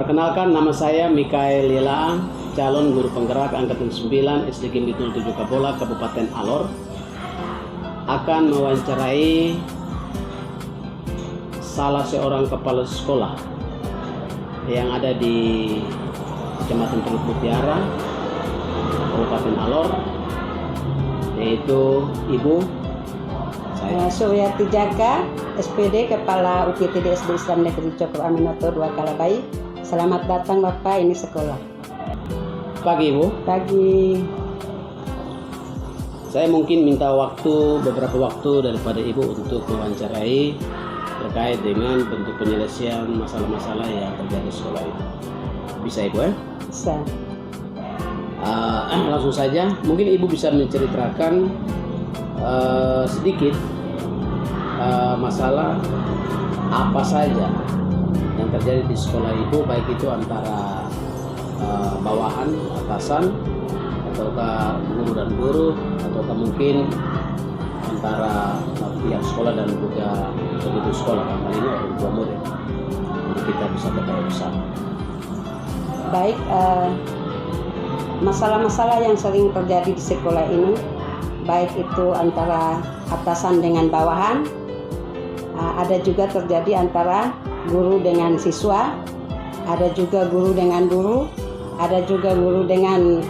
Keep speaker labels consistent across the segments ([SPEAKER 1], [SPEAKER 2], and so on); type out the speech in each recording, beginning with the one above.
[SPEAKER 1] Perkenalkan, nama saya Mikael Yela, calon guru penggerak angkatan 9 SD Bitul 7 Kapola, Kabupaten Alor. Akan mewawancarai salah seorang kepala sekolah yang ada di Kecamatan Teluk Mutiara, Kabupaten Alor, yaitu Ibu
[SPEAKER 2] Suryati Jaka, SPD, Kepala UPTD SD Islam Negeri Cokro Aminoto 2 Kalabai. Selamat datang Bapak, ini sekolah.
[SPEAKER 1] Pagi Ibu.
[SPEAKER 2] Pagi.
[SPEAKER 1] Saya mungkin minta beberapa waktu daripada Ibu untuk mewawancarai terkait dengan bentuk penyelesaian masalah-masalah yang terjadi di sekolah itu. Bisa Ibu ya?
[SPEAKER 2] Bisa.
[SPEAKER 1] Langsung saja, mungkin Ibu bisa menceritakan sedikit masalah apa saja yang terjadi di sekolah Ibu, baik itu antara bawahan, atasan, ataukah guru dan guru, ataukah mungkin antara pihak sekolah dan juga pendidik sekolah, kali ini orang tua murid. Jadi kita bisa ketahui bersama.
[SPEAKER 2] Baik, masalah-masalah yang sering terjadi di sekolah ini, baik itu antara atasan dengan bawahan, ada juga terjadi antara guru dengan siswa, ada juga guru dengan guru, ada juga guru dengan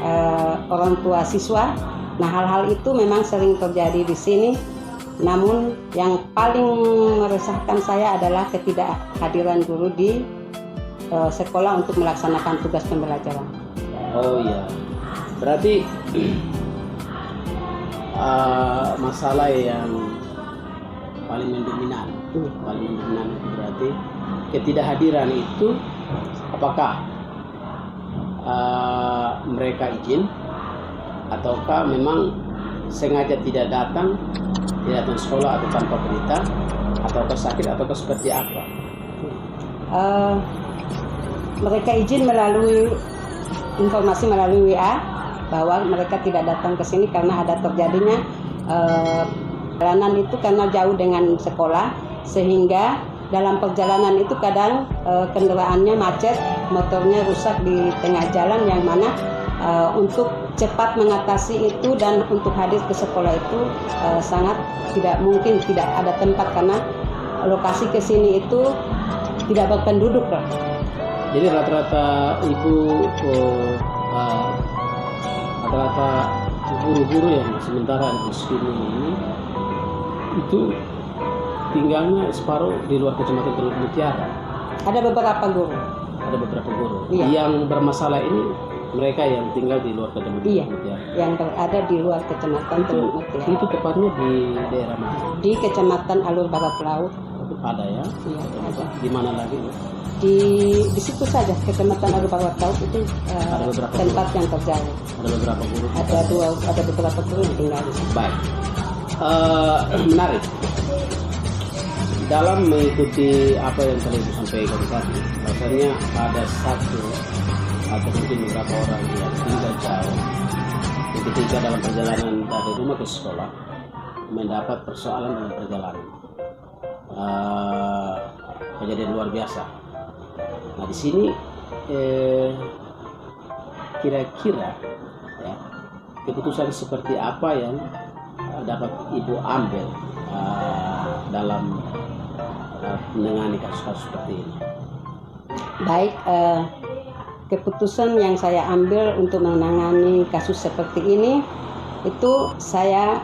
[SPEAKER 2] orang tua siswa. Nah, hal-hal itu memang sering terjadi di sini. Namun yang paling meresahkan saya adalah ketidakhadiran guru di sekolah untuk melaksanakan tugas pembelajaran.
[SPEAKER 1] Oh iya, berarti masalah yang paling mendominan itu berarti ketidakhadiran itu, apakah mereka izin ataukah memang sengaja tidak datang sekolah atau tanpa berita, ataukah sakit, ataukah seperti apa?
[SPEAKER 2] Mereka izin melalui informasi melalui WA bahwa mereka tidak datang ke sini karena ada terjadinya perjalanan itu karena jauh dengan sekolah, sehingga dalam perjalanan itu kadang kendaraannya macet, motornya rusak di tengah jalan, yang mana untuk cepat mengatasi itu dan untuk hadir ke sekolah itu sangat tidak mungkin, tidak ada tempat karena lokasi ke sini itu tidak berpenduduk lah.
[SPEAKER 1] Jadi rata-rata ibu, rata-rata guru-guru yang sementara di sini ini itu tinggalnya separuh di luar Kecamatan Teluk Mutiara.
[SPEAKER 2] Ada beberapa guru.
[SPEAKER 1] Ada beberapa guru.
[SPEAKER 2] Iya.
[SPEAKER 1] Yang bermasalah ini mereka yang tinggal di luar Kecamatan Teluk Mutiara.
[SPEAKER 2] Yang berada di luar Kecamatan Teluk Mutiara.
[SPEAKER 1] Itu tepatnya di daerah mana?
[SPEAKER 2] Di Kecamatan Alur Barat Laut.
[SPEAKER 1] Ada ya?
[SPEAKER 2] Iya, ada.
[SPEAKER 1] Di mana lagi?
[SPEAKER 2] Di situ saja, Kecamatan Alur Barat Laut itu tempat yang terjadi.
[SPEAKER 1] Ada beberapa guru.
[SPEAKER 2] Ada beberapa guru yang tinggal di situ.
[SPEAKER 1] Baik. Menarik. Dalam mengikuti apa yang telah Ibu sampaikan tadi, rasanya ada satu atau mungkin beberapa orang yang tinggal jauh, ketika dalam perjalanan dari rumah ke sekolah mendapat persoalan dalam perjalanan, kejadian luar biasa. Nah, di sini kira-kira ya, keputusan seperti apa yang dapat Ibu ambil dalam menangani kasus-kasus seperti ini?
[SPEAKER 2] Baik, keputusan yang saya ambil untuk menangani kasus seperti ini itu saya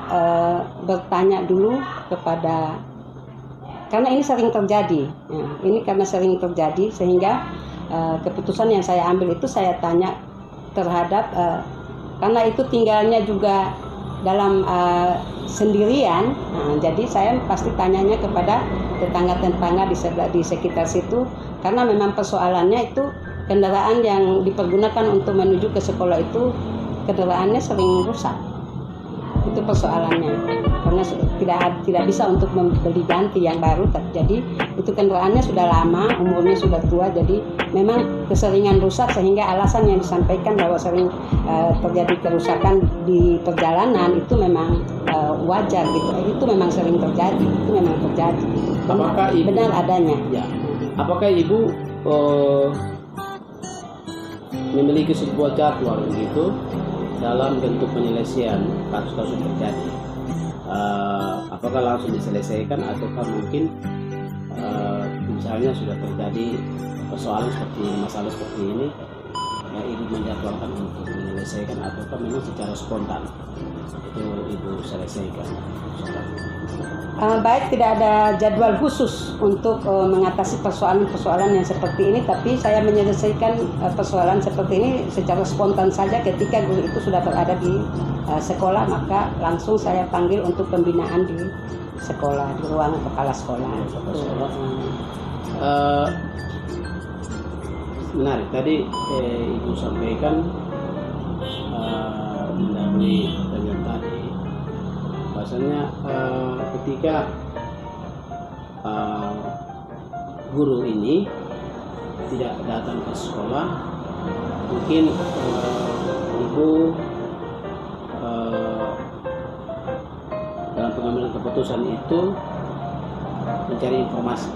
[SPEAKER 2] bertanya dulu kepada, karena ini sering terjadi. Ya, ini karena sering terjadi sehingga keputusan yang saya ambil itu saya tanya terhadap karena itu tinggalnya juga dalam sendirian, jadi saya pasti tanyanya kepada tetangga-tetangga di sekitar situ, karena memang persoalannya itu kendaraan yang dipergunakan untuk menuju ke sekolah itu kendaraannya sering rusak. Itu persoalannya, karena tidak bisa untuk membeli ganti yang baru. Jadi itu kendaraannya sudah lama, umurnya sudah tua, jadi memang keseringan rusak, sehingga alasan yang disampaikan bahwa sering terjadi kerusakan di perjalanan itu memang wajar gitu. Itu memang sering terjadi, itu memang terjadi.
[SPEAKER 1] Apakah Ibu,
[SPEAKER 2] benar adanya?
[SPEAKER 1] Ya. Apakah Ibu memiliki sebuah jadwal begitu dalam bentuk penyelesaian kasus-kasus terjadi. Apakah langsung diselesaikan ataukah mungkin misalnya sudah terjadi persoalan seperti ini, masalah seperti ini, ya ibu menjadwalkan untuk menyelesaikan ataukah memang secara spontan itu ibu selesaikan.
[SPEAKER 2] Baik, tidak ada jadwal khusus untuk mengatasi persoalan-persoalan yang seperti ini, tapi saya menyelesaikan persoalan seperti ini secara spontan saja. Ketika guru itu sudah berada di sekolah, maka langsung saya panggil untuk pembinaan di sekolah, di ruang kepala sekolah.
[SPEAKER 1] Menarik, tadi ibu sampaikan mendahului dengan tadi bahasanya ketika guru ini tidak datang ke sekolah, mungkin ibu dalam pengambilan keputusan itu mencari informasi,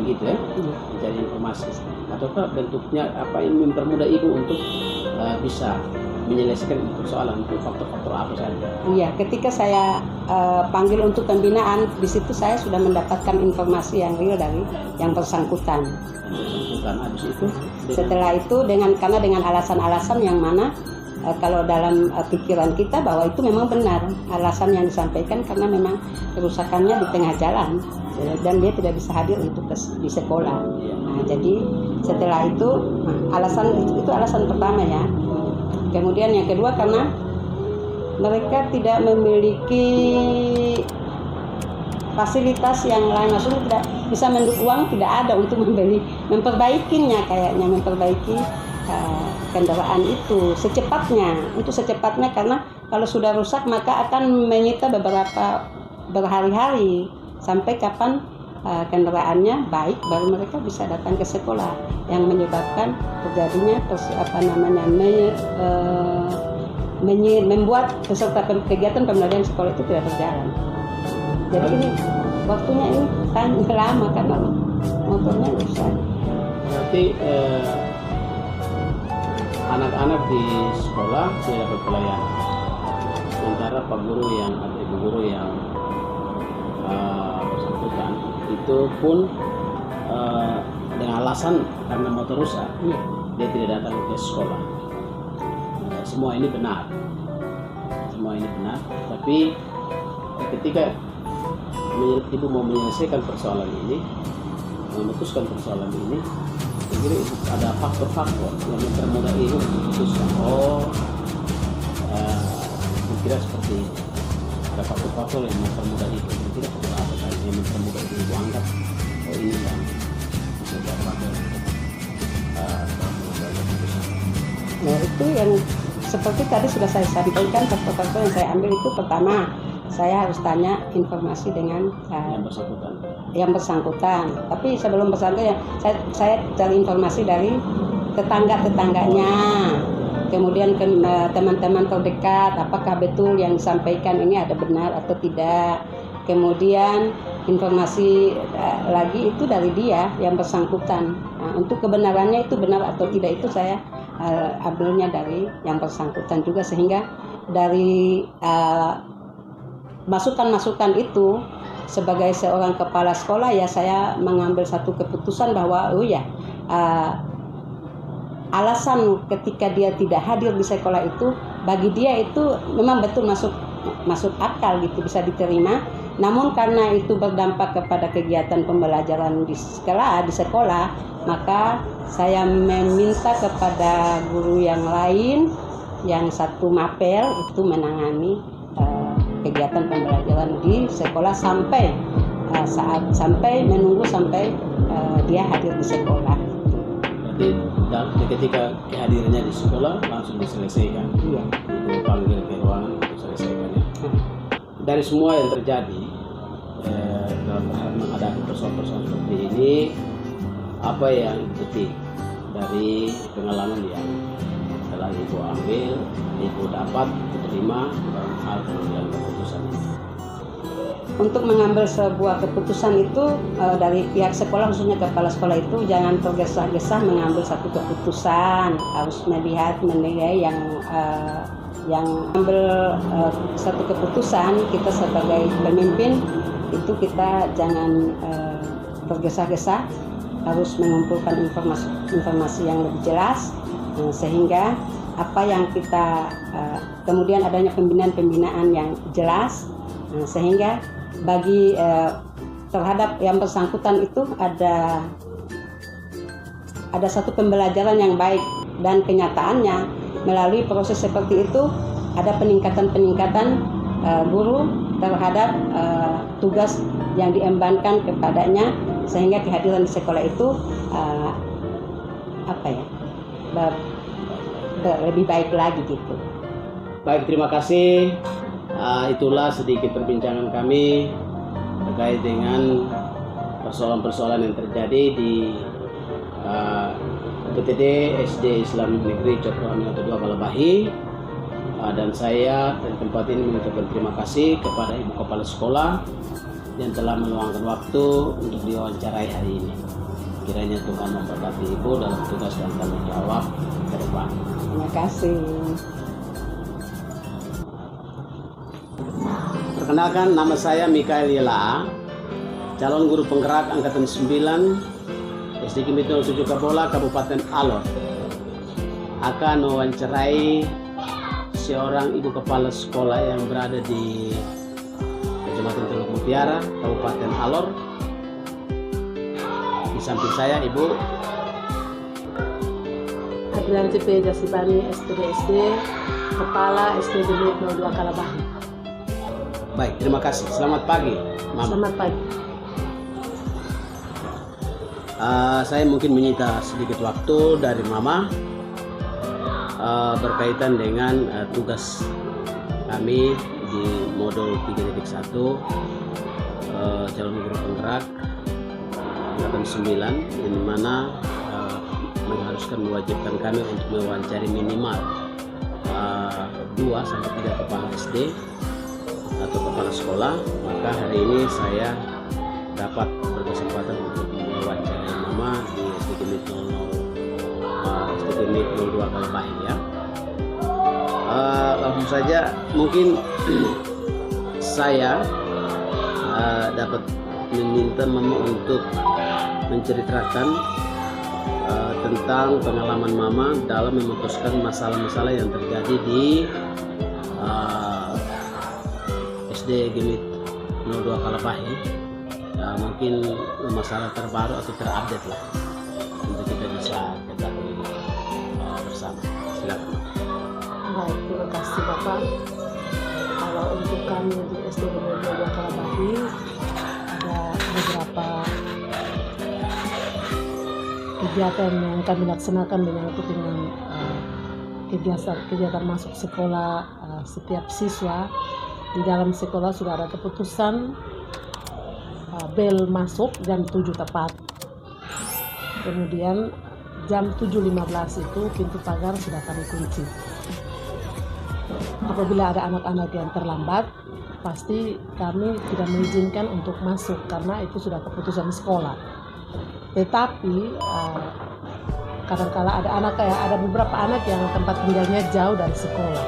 [SPEAKER 1] begitu ya, mencari informasi, ataukah bentuknya apa yang mempermudah ibu untuk bisa menyelesaikan persoalan itu faktor-faktor apa saja?
[SPEAKER 2] Iya, ketika saya panggil untuk pembinaan, di situ saya sudah mendapatkan informasi yang real dari yang bersangkutan.
[SPEAKER 1] Habis itu,
[SPEAKER 2] setelah itu karena dengan alasan-alasan yang mana kalau dalam pikiran kita bahwa itu memang benar alasan yang disampaikan, karena memang kerusakannya di tengah jalan dan dia tidak bisa hadir untuk di sekolah. Nah, jadi setelah itu alasan itu alasan pertama ya. Kemudian yang kedua, karena mereka tidak memiliki fasilitas yang lain, maksudnya tidak bisa uang tidak ada untuk memperbaikinya, kayaknya memperbaiki kendaraan itu secepatnya, karena kalau sudah rusak maka akan menyita berhari-hari sampai kapan kendaraannya baik baru mereka bisa datang ke sekolah, yang menyebabkan terjadinya membuat peserta kegiatan pembelajaran sekolah itu tidak berjalan. Jadi ini waktunya ini kan lama karena motornya rusak.
[SPEAKER 1] Berarti anak-anak di sekolah tidak dapat pelayanan, sementara pak guru yang atau ibu guru yang bersangkutan itu pun dengan alasan karena motor rusak, dia tidak datang ke sekolah. Semua ini benar, tapi ketika ibu mau menyelesaikan persoalan ini, memutuskan persoalan ini, jadi ada faktor-faktor yang mempermudah ibu memutuskan. Kira seperti ini. Ada faktor-faktor yang mempermudah ibu. Kira faktor apa saja yang mempermudah ibu anggap ini yang menjadi faktor
[SPEAKER 2] Nah, itu yang seperti tadi sudah saya sampaikan, faktor-faktor yang saya ambil itu pertama, saya harus tanya informasi dengan yang bersangkutan. Tapi sebelum bersangkutan, saya cari informasi dari tetangga-tetangganya, kemudian teman-teman terdekat, apakah betul yang disampaikan ini ada benar atau tidak. Kemudian informasi lagi itu dari dia yang bersangkutan. Nah, untuk kebenarannya itu benar atau tidak itu saya ambilnya dari yang bersangkutan juga, sehingga dari masukan-masukan itu sebagai seorang kepala sekolah ya saya mengambil satu keputusan bahwa alasan ketika dia tidak hadir di sekolah itu bagi dia itu memang betul masuk akal gitu, bisa diterima. Namun karena itu berdampak kepada kegiatan pembelajaran di sekolah, maka saya meminta kepada guru yang lain yang satu mapel itu menangani kegiatan pembelajaran di sekolah sampai menunggu sampai dia hadir di sekolah.
[SPEAKER 1] Berarti ketika kehadirannya di sekolah langsung diselesaikan.
[SPEAKER 2] Iya.
[SPEAKER 1] Itu panggil ke ruangan untuk selesaikan ya. Dari semua yang terjadi dalam menghadapi persoalan-persoalan seperti ini, apa yang petik dari pengalaman yang telah ibu ambil, ibu dapat terima dalam hal pengambilan keputusan ini?
[SPEAKER 2] untuk mengambil sebuah keputusan itu dari pihak sekolah, khususnya kepala sekolah itu jangan tergesa-gesa mengambil satu keputusan, harus melihat menilai yang ambil satu keputusan. Kita sebagai pemimpin itu kita jangan tergesa-gesa, harus mengumpulkan informasi yang lebih jelas, sehingga apa yang kita kemudian adanya pembinaan yang jelas, sehingga bagi terhadap yang bersangkutan itu ada satu pembelajaran yang baik, dan kenyataannya melalui proses seperti itu ada peningkatan guru terhadap tugas yang diembankan kepadanya, sehingga kehadiran di sekolah itu lebih baik lagi gitu.
[SPEAKER 1] Baik, terima kasih. Itulah sedikit perbincangan kami terkait dengan persoalan-persoalan yang terjadi di PTD SD Islam Negeri Cokro Aminoto II Kalabahi. Dan saya dari tempat ini mengucapkan terima kasih kepada Ibu Kepala Sekolah yang telah meluangkan waktu untuk diwawancarai hari ini. Kiranya Tuhan memberkati Ibu dalam tugas dan tanggung jawab ke depan.
[SPEAKER 2] Terima kasih.
[SPEAKER 1] Perkenalkan, nama saya Mikael Yela, calon guru penggerak angkatan 9 SD Gimit 07 Kabola, Kabupaten Alor. Akan mewawancarai seorang ibu kepala sekolah yang berada di Kecamatan Teluk Mutiara, Kabupaten Alor. Di samping saya Ibu
[SPEAKER 3] Adrian CP Jasibani, SPDSD, Kepala SD Gimit 02 Kalabahi.
[SPEAKER 1] Baik, terima kasih. Selamat pagi, Mama.
[SPEAKER 3] Selamat pagi.
[SPEAKER 1] Saya mungkin menyita sedikit waktu dari Mama berkaitan dengan tugas kami di modul 3.1 calon guru penggerak angkatan 9, di mana mewajibkan kami untuk mewawancari minimal 2 sampai 3 kepala SD atau kepala sekolah. Maka hari ini saya dapat berkesempatan untuk mewawancari Mama di SD Gimit 02 Kalabahi ya. Langsung saja mungkin saya dapat meminta Mama untuk menceritakan tentang pengalaman Mama dalam memutuskan masalah-masalah yang terjadi di SD Gimit 02 Kalabahi. Mungkin masalah terbaru atau terupdate lah untuk kita bisa ketahui bersama. Silakan.
[SPEAKER 3] Baik, terima kasih Bapak. Kalau untuk kami di SD Gimit 02 Kalabahi ada beberapa kegiatan yang kami laksanakan menyangkut dengan kegiatan masuk sekolah setiap siswa. Di dalam sekolah sudah ada keputusan bel masuk jam 7 tepat. Kemudian jam 7.15 itu pintu pagar sudah kami kunci. Apabila ada anak-anak yang terlambat, pasti kami tidak mengizinkan untuk masuk karena itu sudah keputusan sekolah. Tetapi kadang-kala ada beberapa anak yang tempat tinggalnya jauh dari sekolah.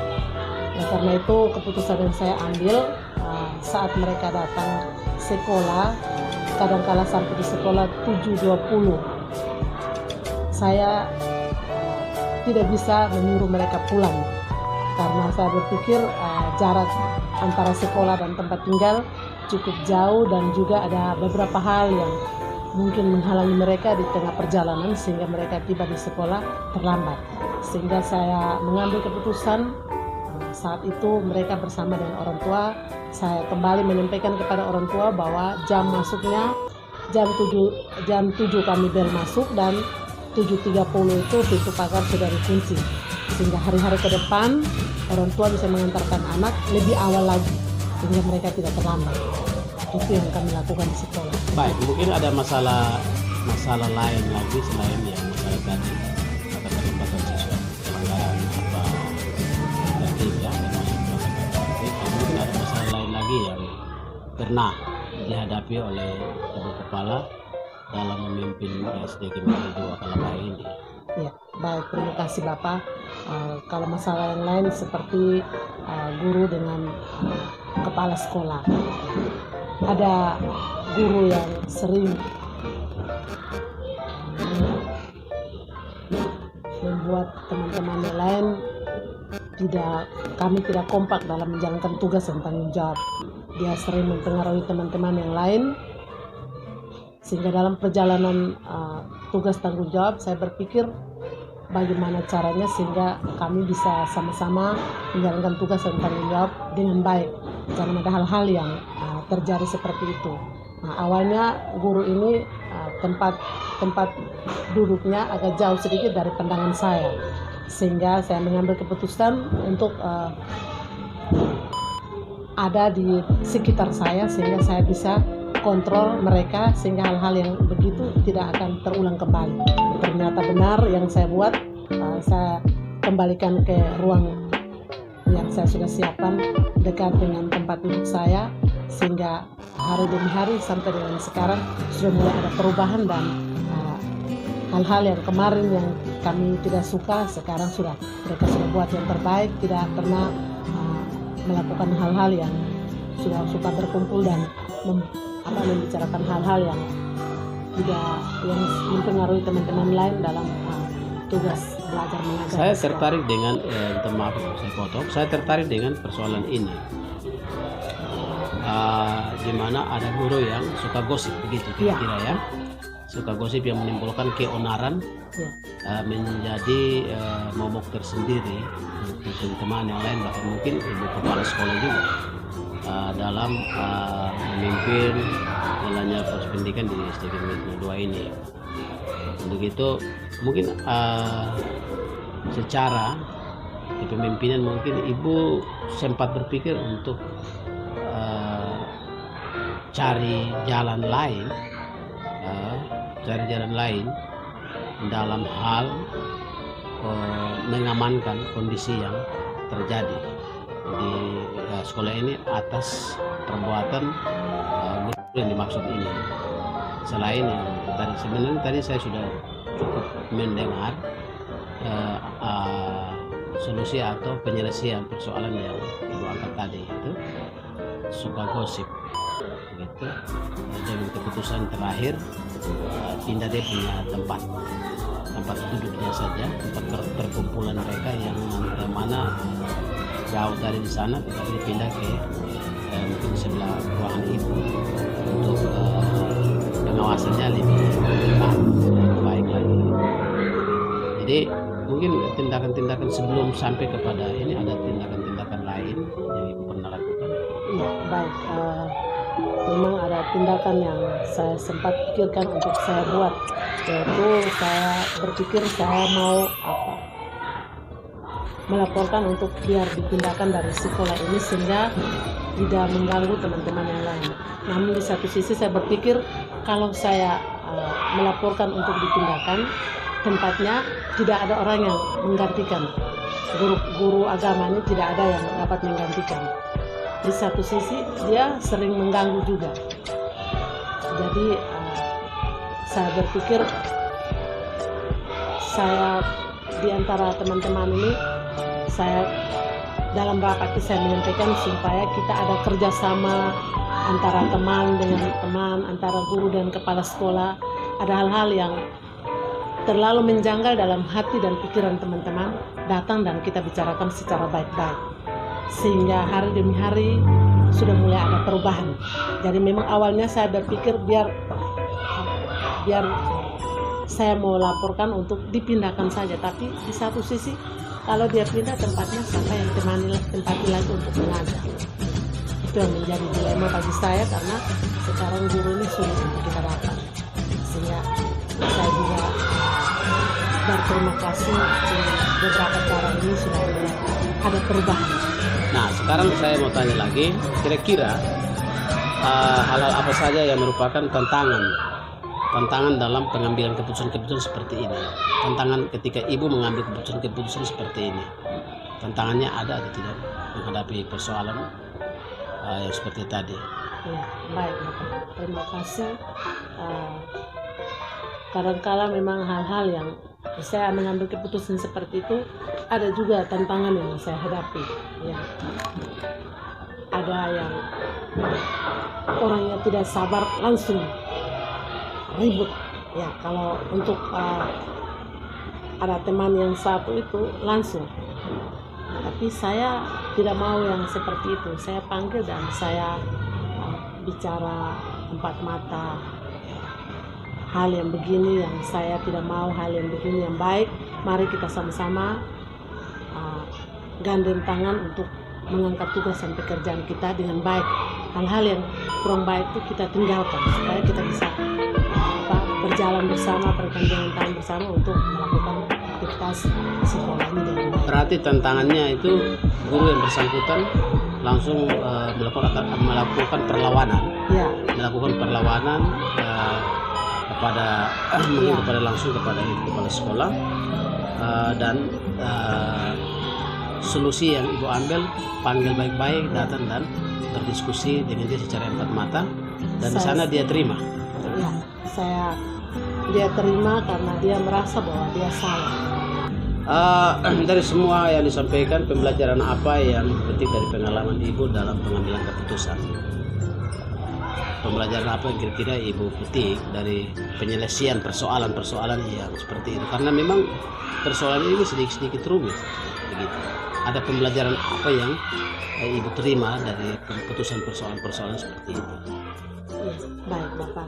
[SPEAKER 3] Nah, karena itu keputusan yang saya ambil saat mereka datang sekolah, kadang-kala sampai di sekolah 7.20, saya tidak bisa menyuruh mereka pulang karena saya berpikir jarak antara sekolah dan tempat tinggal cukup jauh, dan juga ada beberapa hal yang mungkin menghalangi mereka di tengah perjalanan sehingga mereka tiba di sekolah terlambat. Sehingga saya mengambil keputusan saat itu mereka bersama dengan orang tua. Saya kembali menyampaikan kepada orang tua bahwa jam masuknya jam 7 kami bel masuk, dan 7.30 itu pintu pagar sudah dikunci, sehingga hari-hari ke depan orang tua bisa mengantarkan anak lebih awal lagi sehingga mereka tidak terlambat. Itu yang kami lakukan di sekolah.
[SPEAKER 1] Baik, mungkin ada masalah lain lagi selain yang masalah tadi katakan pembatasan siswa, pelanggaran tertib ya, mungkin ada masalah lain lagi yang pernah dihadapi oleh Ibu Kepala dalam memimpin SD Negeri 2 Kalabahar ini.
[SPEAKER 3] Ya, baik, terima kasih Bapak. Kalau masalah yang lain seperti guru dengan kepala sekolah, ada guru yang sering membuat teman-teman yang lain kami tidak kompak dalam menjalankan tugas dan tanggung jawab. Dia sering mempengaruhi teman-teman yang lain, sehingga dalam perjalanan tugas tanggung jawab saya berpikir bagaimana caranya sehingga kami bisa sama-sama menjalankan tugas dan tanggung jawab dengan baik. Jangan ada hal-hal yang terjadi seperti itu. Awalnya guru ini tempat duduknya agak jauh sedikit dari pandangan saya, sehingga saya mengambil keputusan untuk ada di sekitar saya sehingga saya bisa kontrol mereka sehingga hal-hal yang begitu tidak akan terulang kembali. Ternyata benar yang saya buat, saya kembalikan ke ruang yang saya sudah siapkan dekat dengan tempat duduk saya, sehingga hari demi hari sampai dengan sekarang sudah mulai ada perubahan, dan hal-hal yang kemarin yang kami tidak suka sekarang mereka sudah buat yang terbaik, tidak pernah melakukan hal-hal yang sudah suka berkumpul dan membicarakan hal-hal yang mempengaruhi teman-teman lain dalam tugas belajar mengajar.
[SPEAKER 1] Saya tertarik dengan maaf saya potong. Saya tertarik dengan persoalan ini. Di mana ada guru yang suka gosip begitu kira-kira ya. Suka gosip yang menimbulkan keonaran, menjadi momok tersendiri untuk teman-teman yang lain, bahkan mungkin ibu kepala sekolah juga dalam memimpin jalannya proses pendidikan di SD Negeri 2 ini. Untuk itu mungkin secara kepemimpinan mungkin ibu sempat berpikir untuk cari jalan lain dalam hal mengamankan kondisi yang terjadi di sekolah ini atas perbuatan guru yang dimaksud ini. Selain yang tadi saya sudah cukup mendengar solusi atau penyelesaian persoalan yang ibu angkat tadi, itu suka gosip gitu, dengan keputusan terakhir pindah dia punya tempat duduknya saja, tempat perkumpulan mereka yang mana jauh dari di sana, tetapi pindah ke mungkin sebelah ruangan ibu untuk pengawasannya lebih baik lagi. Jadi mungkin tindakan-tindakan sebelum sampai kepada ini, ada tindakan-tindakan lain yang ibu pernah lakukan?
[SPEAKER 3] Iya, baik. Memang ada tindakan yang saya sempat pikirkan untuk saya buat, yaitu saya berpikir saya mau melaporkan untuk biar dipindahkan dari sekolah ini sehingga tidak mengganggu teman-teman yang lain. Namun di satu sisi saya berpikir kalau saya melaporkan untuk dipindahkan, tempatnya tidak ada orang yang menggantikan. Guru agama ini tidak ada yang dapat menggantikan. Di satu sisi dia sering mengganggu juga. Jadi saya berpikir saya di antara teman-teman ini, saya dalam rapat saya menyampaikan supaya kita ada kerjasama antara teman dengan teman, antara guru dan kepala sekolah. Ada hal-hal yang terlalu menjanggal dalam hati dan pikiran teman-teman, datang dan kita bicarakan secara baik-baik, sehingga hari demi hari sudah mulai ada perubahan. Jadi memang awalnya saya berpikir biar saya mau laporkan untuk dipindahkan saja, tapi di satu sisi kalau dia pindah tempatnya siapa yang tempati lagi untuk mengajar. Itu yang menjadi dilema bagi saya, karena sekarang guru ini sulit untuk kita dapat. Sehingga saya juga berterima kasih dengan beberapa cara ini sudah ada perubahan.
[SPEAKER 1] Nah, sekarang saya mau tanya lagi, kira-kira hal-hal apa saja yang merupakan tantangan dalam pengambilan keputusan-keputusan seperti ini? Tantangan ketika ibu mengambil keputusan-keputusan seperti ini, tantangannya ada atau tidak menghadapi persoalan yang seperti tadi?
[SPEAKER 3] Ya, baik Bapak. Terima kasih. Kadangkala memang hal-hal yang saya mengambil keputusan seperti itu, ada juga tantangan yang saya hadapi. Ya. Ada yang orangnya tidak sabar langsung ribut. Ya, kalau untuk ada teman yang satu itu langsung. Tapi saya tidak mau yang seperti itu. Saya panggil dan saya bicara empat mata. Hal yang begini yang saya tidak mau, hal yang begini yang baik, mari kita sama-sama gandeng tangan untuk mengangkat tugas dan pekerjaan kita dengan baik. Hal-hal yang kurang baik itu kita tinggalkan supaya kita bisa berjalan bersama, bergandengan tangan bersama untuk melakukan aktivitas sekolah ini dengan baik.
[SPEAKER 1] Berarti tantangannya itu guru yang bersangkutan langsung melakukan perlawanan,
[SPEAKER 3] Ya,
[SPEAKER 1] melakukan perlawanan mungkin langsung kepada kepala sekolah, dan solusi yang ibu ambil, panggil baik-baik, datang dan berdiskusi dengan dia secara empat mata, dan di sana dia terima.
[SPEAKER 3] Ya, dia terima karena dia merasa bahwa dia salah.
[SPEAKER 1] Dari semua yang disampaikan, pembelajaran apa yang dipetik dari pengalaman ibu dalam pengambilan keputusan? Pembelajaran apa yang kira-kira ibu petik dari penyelesaian persoalan-persoalan yang seperti itu? Karena memang persoalan ini sedikit-sedikit rumit. Begitu. Ada pembelajaran apa yang ibu terima dari keputusan persoalan-persoalan seperti itu?
[SPEAKER 3] Ya, baik Bapak.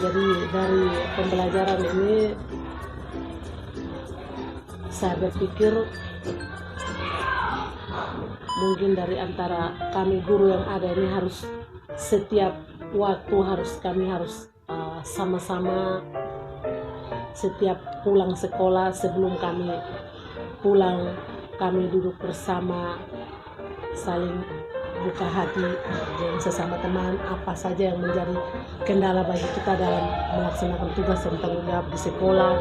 [SPEAKER 3] Jadi dari pembelajaran ini saya berpikir mungkin dari antara kami guru yang ada ini harus setiap waktu kami harus sama-sama setiap pulang sekolah, sebelum kami pulang kami duduk bersama, saling buka hati dengan sesama teman, apa saja yang menjadi kendala bagi kita dalam melaksanakan tugas dan tanggung jawab di sekolah,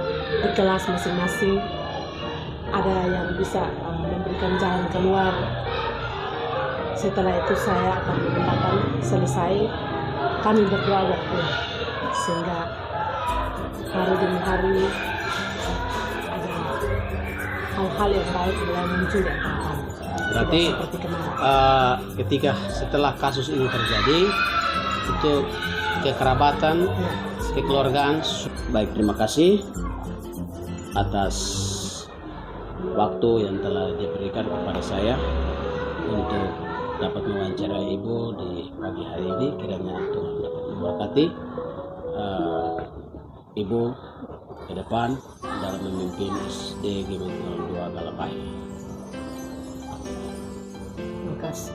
[SPEAKER 3] di kelas masing-masing. Ada yang bisa memberikan jalan keluar. Setelah itu saya akan mengatakan selesai, kami berdoa waktu, sehingga hari demi hari ada hal-hal yang baik mulai muncul dan akan.
[SPEAKER 1] Berarti ketika setelah kasus ini terjadi, itu kekerabatan, kekeluargaan. Baik, terima kasih atas waktu yang telah diberikan kepada saya untuk dapat mewawancarai ibu di pagi hari ini. Kiranya Tuhan dapat memberkati ibu ke depan dalam memimpin SD Gemeente 02 Galapai.
[SPEAKER 3] Terima kasih.